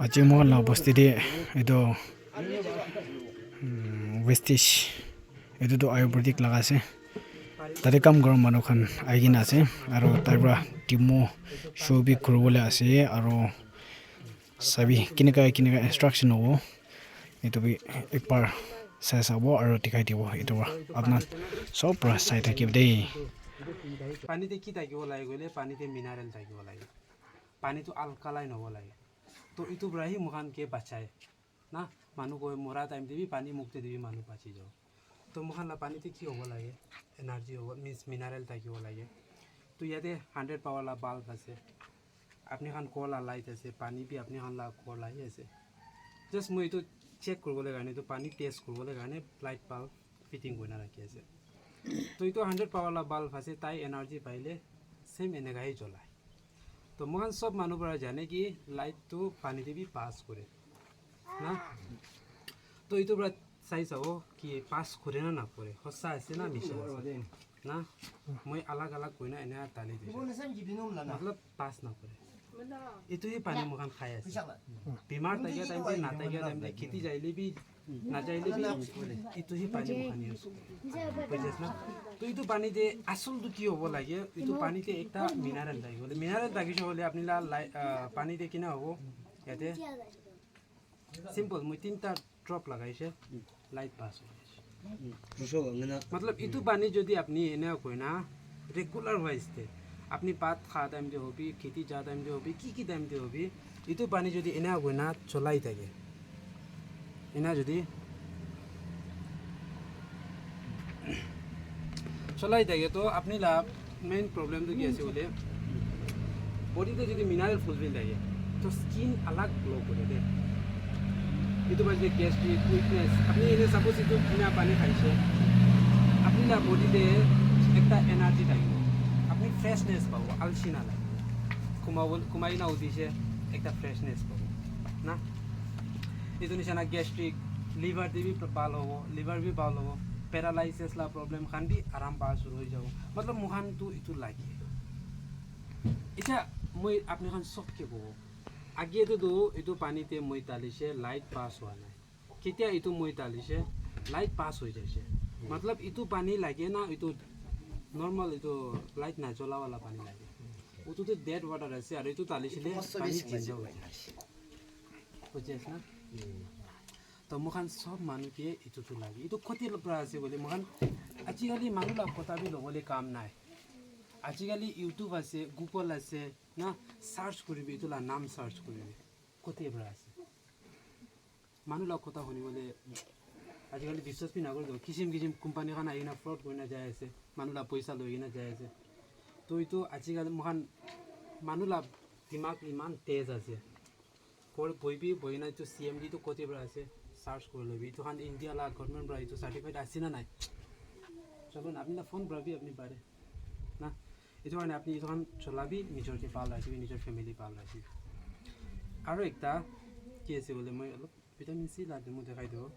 আজি মই লাভ বস্তিতে এইটো ৱেষ্টিজ এইটোতো আয়ুৰ্বেদিক লগাইছে তাতে কাম কৰা মানুহখন আহি কিনে আছে আৰু তাৰ পৰা টিমো শ্ব'বি কৰিবলৈ আছে আৰু চাবি কেনেকুৱা ইনষ্ট্ৰাকশ্যন হ'ব এইটো একবাৰ চাই চাব আৰু দেখাই দিব এইটো আপোনাৰ চব পৰা চাই থাকিব দেই পানীতে কি থাকিব লাগে গ'লে পানীতে মিনাৰেল থাকিব লাগে পানীটো আলকালাইন হ'ব লাগে তো এইটো পৰাহি মুখানকে বাচায় না মানুহ কৈ মৰা টাইম দিবি পানী মুক্তি দিবি মানুহ বাচি যাওঁ তো মুখান পানীতে কি হ'ব লাগে এনাৰ্জি হ'ব মিন্স মিনাৰেল থাকিব লাগে তো ইয়াতে 100 পাৱাৰলা বাল্ব আছে আপনি খান কলা লাইট আছে পানী বি আপনি খান কল আহি আছে জাষ্ট মই এইটো চেক কৰিবলৈ কাৰণে এইটো পানী টেষ্ট কৰিবলৈ কাৰণে লাইট বাল্ব ফিটিং কৰি ৰাখি আছে তো এইটো 100 পাৱাৰলা বাল্ব আছে তাই এনাৰ্জি পাইলে সেম এনেকাই জ্বলায় তো মুখান সব মানুহ পৰা জানে কি লাইটটো পানীতে বি পাছ কৰে না তো এইটো পৰা চাই চাব কি পাছ কৰে না নকৰে সঁচা আছে না মিছা আছে না মই আলাগ আলাগ কৈ না এনে তালি দিছোঁ মতলব পাছ নকৰে এইটোৱে পানী মুখান খাই আছে বেমাৰ থাকে টাইম দে নাথাকে টাইম দে খেতি যাইলে বি নাযাইলে বি এইটোহে পানী মুখান ইউজ বুজিছ না তো এইটো পানীতে আচলটো কি হ'ব লাগে এইটো পানীতে একটা মিনাৰেল থাকিব মিনাৰেল থাকিছে হ'লে আপুনি পানীতে কিনা হ'ব ইয়াতে সিম্পল মই 3টা ড্ৰপ লাগাইছে লাইট পাস হৈ আছে मतलब इतु पानी যদি আপনি এনে কই না রেগুলার ওয়াইজতে আপনি পাত খাওয়া টাইম দিয়ে হবি খেতি যা টাইম দিয়ে হবি কি টাইম দিয়ে হবি ইতু পানি যদি এনে কই না চলাই থাকে এনা যদি চলাই থাকে তো আপনি লাভ মেইন প্রবলেম তো কি আছে বলে বডিতে যদি মিনারেল ফুলফিল থাকে তো স্কিন আলাগ গ্লো করে দে itu baje gastric weakness আপনি এনে সাপোজ itu কিনা পানি খাইছে আপনি না বডিতে একটা এনার্জি থাকিব আপনি ফ্রেশনেস পাব আলসি না লাগে ঘুমাই না উঠিছে একটা ফ্রেশনেস পাব না এইটো নিচিনা গ্যাস্ট্রিক লিভার দিবি ভাল হ'ব লিভার বি ভাল হ'ব প্যারালাইসিস লা প্রবলেম খান বি আরাম পা শুরু হৈ যাব मतलब মুখানটো ইটো লাগে এটা মই আপনি খান সবকে কব আগে তো এইটো পানীতে মই তালিছে লাইট পাস হোৱা নাই কেতিয়া এইটো মই তালিছে লাইট পাস হৈ যাইছে मतलब এইটো পানী লাগে না এইটো নর্মাল এইটো লাইট না জ্বলাওয়ালা পানী লাগে ওটোতে ডেড ওয়াটার আছে আর এইটো তালিছিলে পানী চেঞ্জ হৈ যায় বুঝিছ না তো মুখান সব মানুহে এইটোতো লাগে এইটো ক্ষতিৰ পৰা আছে বুলি মুখান আজিকালি মানুহ কথা বি ল'বলৈ কাম নাই আজিকালি ইউটিউব আছে গুগল আছে না সার্চ করবি তোলা নাম সার্চ করবি কোথায় বড় আছে মানুষ কথা শুনিবলে আজিকালি বিশ্বাস বি নকৰিব কিসিম কোম্পানী খান আহি না ফ্ৰড কৰি না যায় আছে মানুষ পয়সা লৈ কিনা যায় আছে তো এইটো আজিকালি মহান মানুষ দিমাগ ইমান তেজ আছে বহি না এইটো CMD তো কোথায় বড় আছে সার্চ কৰি লবি এইটো খান ইন্ডিয়া লা গভৰ্নমেন্ট পৰা এইটো সার্টিফাইড আছে না নাই চলো না আপনি না ফোন পাবি আপনি পারে না এইটো কাৰণে আপনি এইখন চলাবি নিজৰকে ভাল ৰাখিবি নিজৰ ফেমিলি ভাল ৰাখিবি আৰু একটা কি আছে বলে মই অলপ ভিটামিন সি লাগে মই দেখাই দিওঁ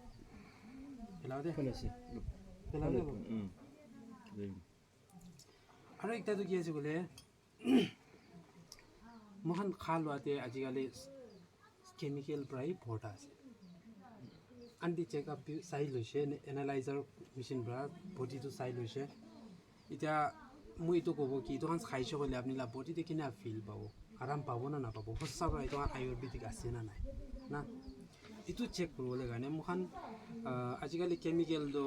পেলাও দে আৰু একটা তো কি আছে বলে মহান খা লোৱাতে আজিকালি কেমিকেল প্ৰায় ভৰ্তা আছে আনটি চেকআপ চাই লৈছে এনালাইজাৰ মেচিন পৰা বডিটো চাই লৈছে এতিয়া মই এইটো ক'ব কি এইটো খাইছে ক'লে আপুনি বডিতে কিনা ফিল পাব আৰাম পাব না নাপাব সঁচা পৰা এইটো আয়ুৰ্বেদিক আছে না নাই না এইটো চেক কৰিবলৈ কাৰণে মুখান আজিকালি কেমিকেলটো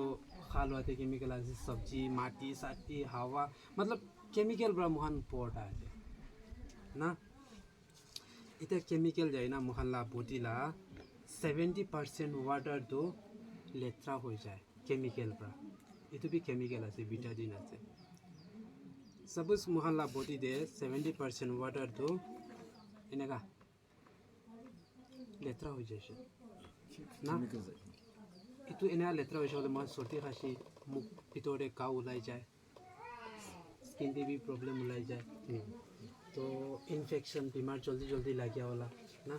খা লোৱাতে কেমিকেল আছে চব্জি মাটি চাটি হাৱা मतलब কেমিকেল পৰা মুখান পৰ্টা আছে না এতিয়া কেমিকেল যায় না মুখান বডি 70% ৱাটাৰটো লেতেৰা হৈ যায় কেমিকেল পৰা এইটো বি কেমিকেল আছে ভিটামিন আছে सपोज मुहानला बॉडी दे 70% वाटर तो इनका लेत्रा हो जाए ना इतो इना लेत्रा हो जाए मतलब सर्दी खांसी मुख पितोरे का उलाई जाए स्किन की भी प्रॉब्लम उलाई जाए तो इन्फेक्शन बीमार जल्दी जल्दी लगे वाला ना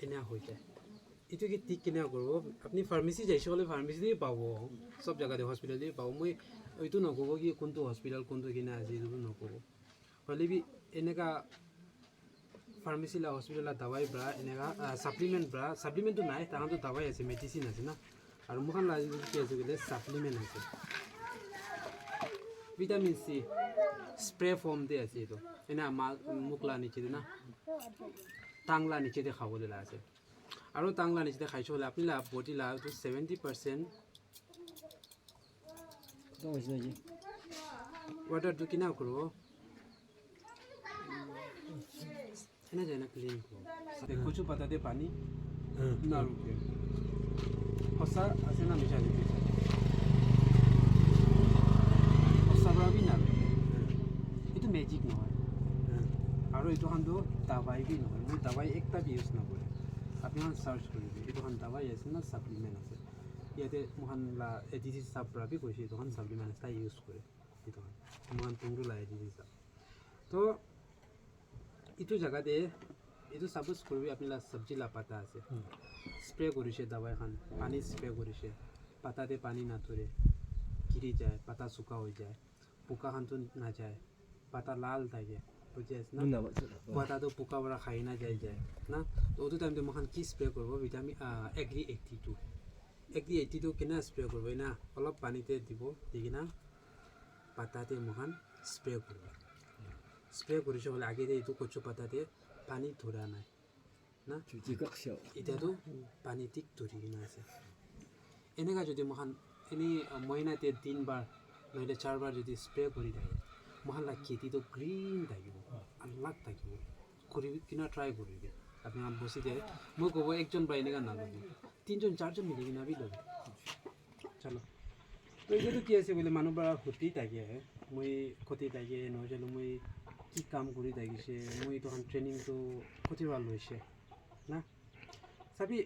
इना हो जाए इतो की ठीक किना करो अपनी फार्मेसी जाइए वाले फार्मेसी नहीं पाओ सब जगह दे हॉस्पिटल नहीं पाओ मैं এইটো নক'ব কি কোনটো হস্পিটাল কোনটো কিনা আছে এইটো নক'ব হ'লে বি এনেকা ফাৰ্মাচী লা হস্পিটেলত দাৱাই ব্ৰা এনেকা সাপ্লিমেণ্টটো নাই তাহাঁতো দাৱাই আছে মেডিচিন আছে না আৰু মোখান লাগি কি আছে বোলে সাপ্লিমেণ্ট আছে ভিটামিন সি স্প্ৰে ফৰ্মতে আছে এইটো এনে মুখলা নিচে না টাংলা নিচেতে খাবলৈ আছে আৰু টাংলা নিচেতে খাইছোঁ হ'লে আপুনি বডি লা 70% वाटर किना करो है ना जाना क्लीन करो कुछ पता दे पानी ना रुके हसा ऐसे ना मिशा देते हसा भी ना itu magic no আৰু এইটো হান তো দাৱাই भी নহয় মই দাৱাই একটা भी ইউজ নকৰে আপুনি হান সাৰ্চ কৰিবি এইটো হান দাৱাই আছে না সাপ্লিমেন্ট আছে ইয়াতে মোহান লা এডিসি সাবৰা भी কৈছে এইটো হান সাপ্লিমেন্ট আছে ইউজ কৰে এইটো হান মোহান তুংটো লা এডিসি সাব তো এইটো জায়গাতে এইটো সাপোজ কৰিবি আপুনি লা সবজি লা পাতা আছে স্প্ৰে কৰিছে দাৱাই খান পানী স্প্ৰে কৰিছে পাতাতে পানী নাথৰে গিৰি যায় পাতা শুকা হৈ যায় পোকা খানটো না যায় পাতা লাল থাকে বুঝি আছে না পাতাটো পোকা বৰা খাই না যায় না তো ওটো টাইমতে মোখান কি স্প্ৰে কৰিব ভিটামিন এগ্ৰি 82 কেনে স্প্ৰে কৰিব না অলপ পানীতে দিব দি কিনা পাতাতে মোখান স্প্ৰে কৰিব স্প্ৰে কৰিছে হ'লে আগেতে এইটো কচু পাতাতে পানী ধৰা নাই না এতিয়াতো পানী ঠিক ধৰি কিনা আছে এনেকা যদি মোখান এনে মহিনাতে 3 বাৰ নহলে 4 বাৰ যদি স্প্ৰে কৰি থাকে মহল্লা খেতিটো গ্ৰীণ থাকিব আল্লাহ থাকিব কৰি কিনা ট্ৰাই কৰিবি আপুনি বসি দিয়ে মই ক'ব একজন বা এনেকা নালাগে 3জন 4জন মিলি কিনা বি ল'ব চলো তো এইটো কি আছে বোলে মানুহ পৰা ক্ষতি থাকে মই ক্ষতি থাকে নহ'লে মই কি কাম কৰি থাকিছে মই এইটো ট্ৰেইনিংটো ক্ষতি ভাল লৈছে না চাবি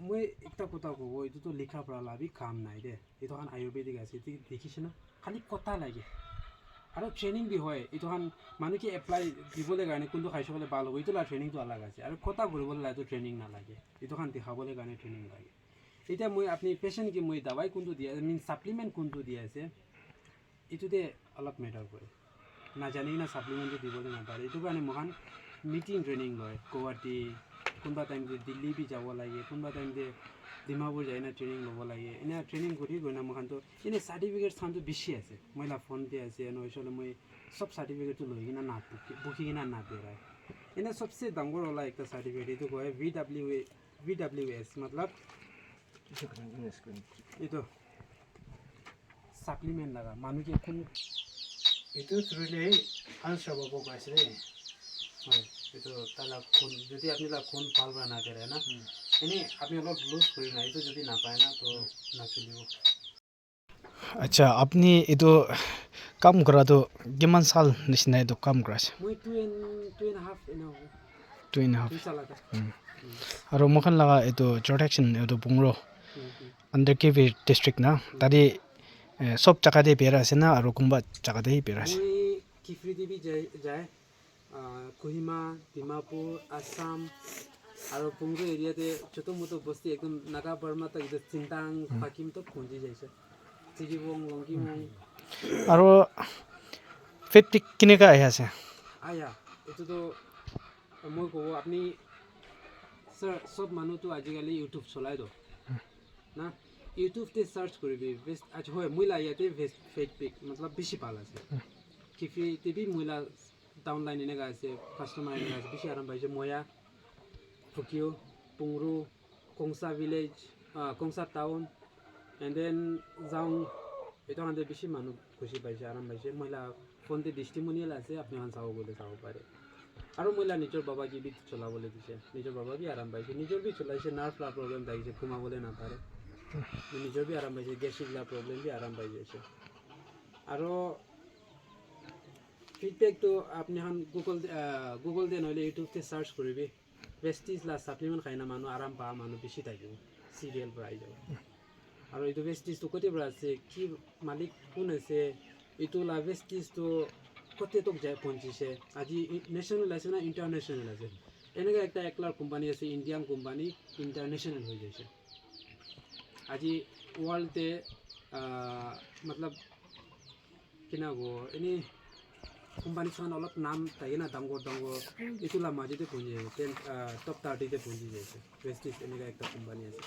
মই একটা কথা ক'ব এইটোতো লিখা পৰা লাভি কাম নাই দে এইটো আয়ুৰ্বেদিক আছে দেখিছে না খালি কথা লাগে আৰু ট্ৰেইনিং বি হয় এইটো মানুহ কি এপ্লাই দিবলৈ কাৰণে কোনটো খাইছোঁ হ'লে ভাল হ'ব এইটো ট্ৰেইনিংটো আলাগ আছে আৰু কথা কৰিবলৈ লাগে ট্ৰেইনিং নালাগে এইটো দেখাবলৈ কাৰণে ট্ৰেইনিং লাগে এতিয়া মই আপুনি পেচেণ্ট কি মই দাৱাই কোনটো দিয়া মিন সাপ্লিমেণ্ট কোনটো দিয়া আছে এইটোতে অলপ মেটাৰ কৰে নাজানি না সাপ্লিমেণ্টটো দিবলৈ নাপাৰে এইটো কাৰণে মোখান মিটিং ট্ৰেইনিং লয় গুৱাহাটী কোনোবা টাইমতে দিল্লী বি যাব লাগে কোনোবা টাইমতে ডিমাপুৰ যায় না ট্ৰেইনিং ল'ব লাগে এনে ট্ৰেইনিং কৰি গৈ না মোখানটো এনে চাৰ্টিফিকেট খানটো বেছি আছে মই ফোনতে আছে নহ'লে মই সব চাৰ্টিফিকেটটো লৈ কিনা বুকি কিনা নাপেৰাই এনে সবচে ডাঙৰ ওলা একটা চাৰ্টিফিকেট এইটো কয় VWS মতলব এইটো সাপ্লিমেণ্ট লাগা মানুহ কি কোন এইটো থ্ৰুলে আনচাৰ পাব পাইছে দেই হয় এইটো তালা খুন যদি আপনি খুন ভাল বা না কৰে না এনে আপনি অলপ লুজ কৰি না এইটো যদি নাপায় না তো নাচলিব আচ্ছা আপনি এইটো কাম কৰাটো কিমান সাল নিচিনা এইটো কাম কৰা আছে মই 2.5 এনে 2.5 সাল আৰু মোখান লগা এইটো জৰ্টেকশ্যন এইটো বুংৰো আণ্ডাৰ কেভি ডিষ্ট্ৰিক্ট না তাতে সব জাগাতে বেৰা আছে না আৰু কোনোবা জাগাতে বেৰা আছে মই কিফ্ৰি দেৱী যায় কোহিমা ডিমাপুৰ আসাম আৰু পুংৰো এৰিয়াতে ছোটো মোটো বস্তি একদম নাগা বৰ্মা তক চিন্তাং পাকিম তো পहुंची যাইছে চিজিবং লংকিমং আৰু ফিটপিক কেনেকা আহি আছে আয়া এইটোতো মই ক'ব আপুনি স্যাৰ সব মানুহটো আজিকালি ইউটিউব চলাই দ না ইউটিউবতে সাৰ্চ কৰিবি বেষ্ট আচ্ছা হয় মই ইয়াতে বেষ্ট ফিটপিক মতলব বেছি ভাল আছে কিফি টিভি মইলা ডাউনলাইন এনেকা আছে কাস্টমাৰ এনেকা আছে বেছি আৰাম পাইছে ময়া টকিঅ' পুংৰু কংসা ভিলেজ কংসা টাউন এণ্ড দেন যাওঁ এইটো বেছি মানুহ খুচি পাইছে আৰাম পাইছে মহিলা ফোনতে ডিষ্টিমনিয়েল আছে আপুনি চাব গ'লে চাব পাৰে আৰু মহিলা নিজৰ বাবা কি বি চলাবলৈ দিছে নিজৰ বাবা বি আৰাম পাইছে নিজৰ বি চলাইছে নাৰ্ভ লা প্ৰব্লেম থাকিছে ঘুমাবলৈ নাপাৰে নিজৰ বি আৰাম পাইছে গেষ্ট্ৰিক লা প্ৰব্লেম বি আৰাম পাই যাইছে আৰু ফিডবেকটো আপুনি গুগলতে নহ'লে ইউটিউবতে সাৰ্চ কৰিবি ভেষ্টিজ লা সাপ্লিমেণ্ট খাই না মানুহ আৰাম পা মানুহ বেছি থাকিব চিৰিয়েল পৰা আহি যাব আৰু এইটো ভেষ্টিজটো ক'তে পৰা আছে কি মালিক কোন আছে এইটো লা ভেষ্টিজটো ক'তে তোক যায় পਹੁঁচিছে আজি নেশ্যনেল আছে না ইণ্টাৰনেশ্যনেল আছে এনেকৈ একটা একলাৰ কোম্পানী আছে ইণ্ডিয়ান কোম্পানী ইণ্টাৰনেশ্যনেল হৈ গৈছে আজি ৱৰ্ল্ডতে মতলব কিনা হ'ব এনেই কোম্পানী চান অলপ নাম থাকে না ডাঙৰ এইটোলা মাজতে পहुঁচি যায় টপ 30তে পहुঁচি যাইছে প্ৰেষ্টিজ এনেকুৱা একটা কোম্পানী আছে